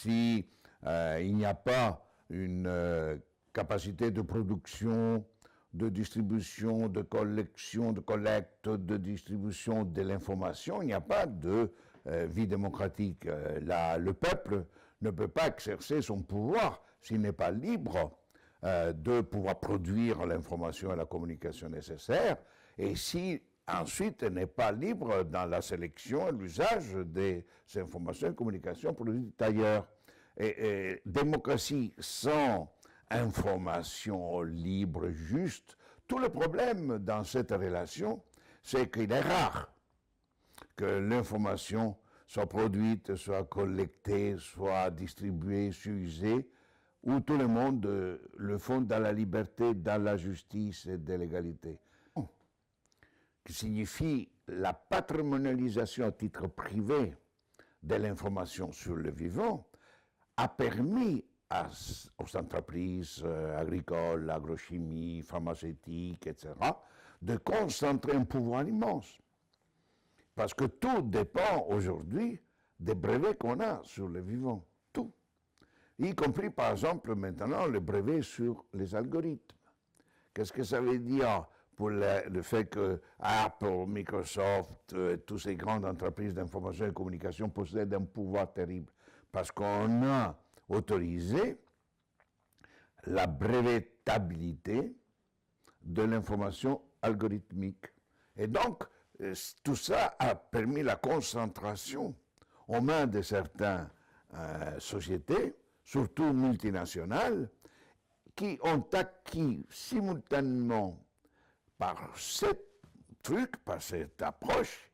si il n'y a pas une capacité de production, de distribution, de collection, de collecte, de distribution de l'information, il n'y a pas de vie démocratique. Le peuple ne peut pas exercer son pouvoir s'il n'est pas libre de pouvoir produire l'information et la communication nécessaires, et si ensuite n'est pas libre dans la sélection et l'usage des informations et communications produites ailleurs. Et démocratie sans information libre, juste, tout le problème dans cette relation, c'est qu'il est rare que l'information soit produite, soit collectée, soit distribuée, soit usée, où tout le monde le font dans la liberté, dans la justice et de l'égalité. Qui signifie la patrimonialisation à titre privé de l'information sur le vivant, a permis aux entreprises agricoles, agrochimie, pharmaceutiques, etc., de concentrer un pouvoir immense. Parce que tout dépend aujourd'hui des brevets qu'on a sur le vivant. Tout. Y compris, par exemple, maintenant, le brevet sur les algorithmes. Qu'est-ce que ça veut dire pour le fait que Apple, Microsoft, toutes ces grandes entreprises d'information et de communication possèdent un pouvoir terrible? Parce qu'on a autorisé la brevetabilité de l'information algorithmique. Et donc, tout ça a permis la concentration aux mains de certaines sociétés, surtout multinationales, qui ont acquis simultanément par ce truc, par cette approche,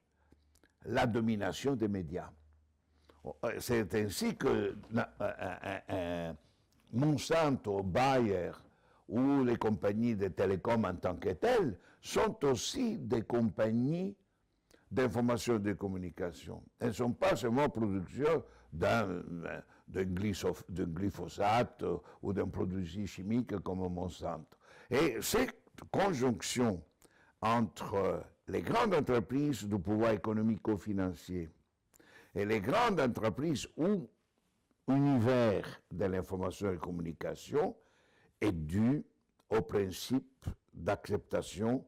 la domination des médias. C'est ainsi que Monsanto, Bayer ou les compagnies de télécom en tant que telles sont aussi des compagnies d'information et de communication. Elles ne sont pas seulement producteurs d'un glyphosate ou d'un produit chimique comme Monsanto. Et cette conjonction entre les grandes entreprises du pouvoir économico-financier et les grandes entreprises ou univers de l'information et de la communication est due au principe d'acceptation,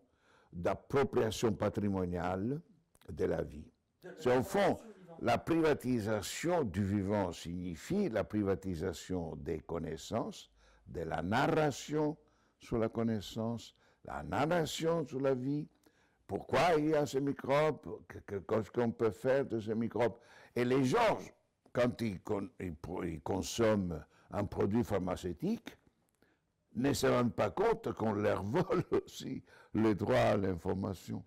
d'appropriation patrimoniale de la vie. C'est au fond, la privatisation du vivant signifie la privatisation des connaissances, de la narration sur la connaissance, la narration sur la vie. Pourquoi il y a ces microbes? Qu'est-ce qu'on peut faire de ces microbes? Et les gens, quand ils consomment un produit pharmaceutique, ne se rendent pas compte qu'on leur vole aussi le droit à l'information.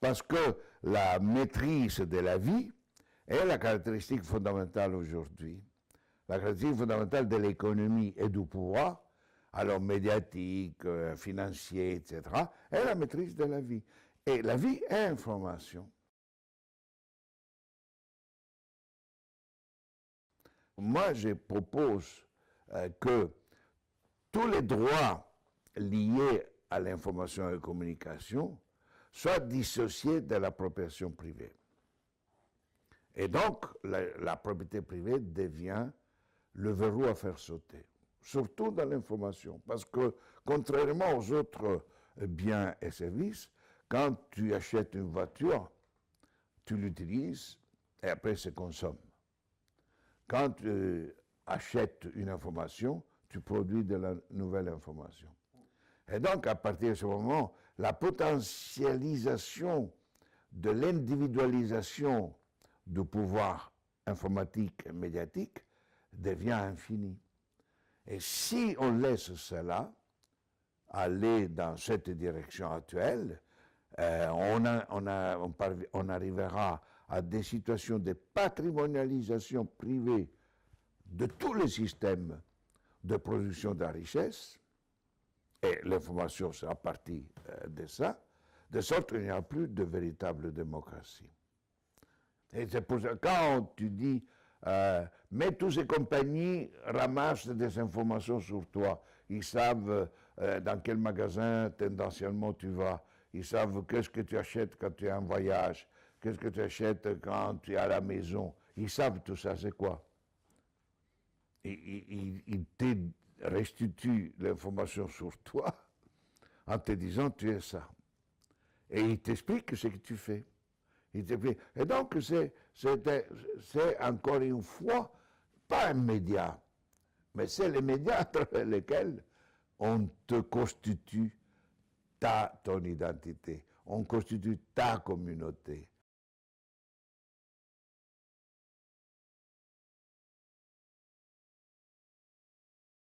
Parce que la maîtrise de la vie est la caractéristique fondamentale aujourd'hui. La caractéristique fondamentale de l'économie et du pouvoir, alors médiatique, financier, etc., est la maîtrise de la vie. Et la vie est information. Moi, je propose que tous les droits liés à l'information et à la communication soient dissociés de la propriété privée. Et donc, la propriété privée devient le verrou à faire sauter, surtout dans l'information. Parce que, contrairement aux autres biens et services, quand tu achètes une voiture, tu l'utilises et après se consomme. Quand tu achètes une information, tu produis de la nouvelle information. Et donc, à partir de ce moment, la potentialisation de l'individualisation du pouvoir informatique et médiatique devient infinie. Et si on laisse cela aller dans cette direction actuelle, on arrivera à des situations de patrimonialisation privée de tous les systèmes de production de la richesse, et l'information sera partie de ça, de sorte qu'il n'y a plus de véritable démocratie. Et c'est pour ça, quand tu dis, mais toutes ces compagnies ramassent des informations sur toi, ils savent dans quel magasin tendanciellement tu vas, ils savent qu'est-ce que tu achètes quand tu es en voyage, qu'est-ce que tu achètes quand tu es à la maison, ils savent tout ça, c'est quoi? il te restitue l'information sur toi en te disant tu es ça. Et il t'explique ce que tu fais. Et donc c'est encore une fois pas un média, mais c'est les médias à travers lesquels on te constitue ton identité, on constitue ta communauté,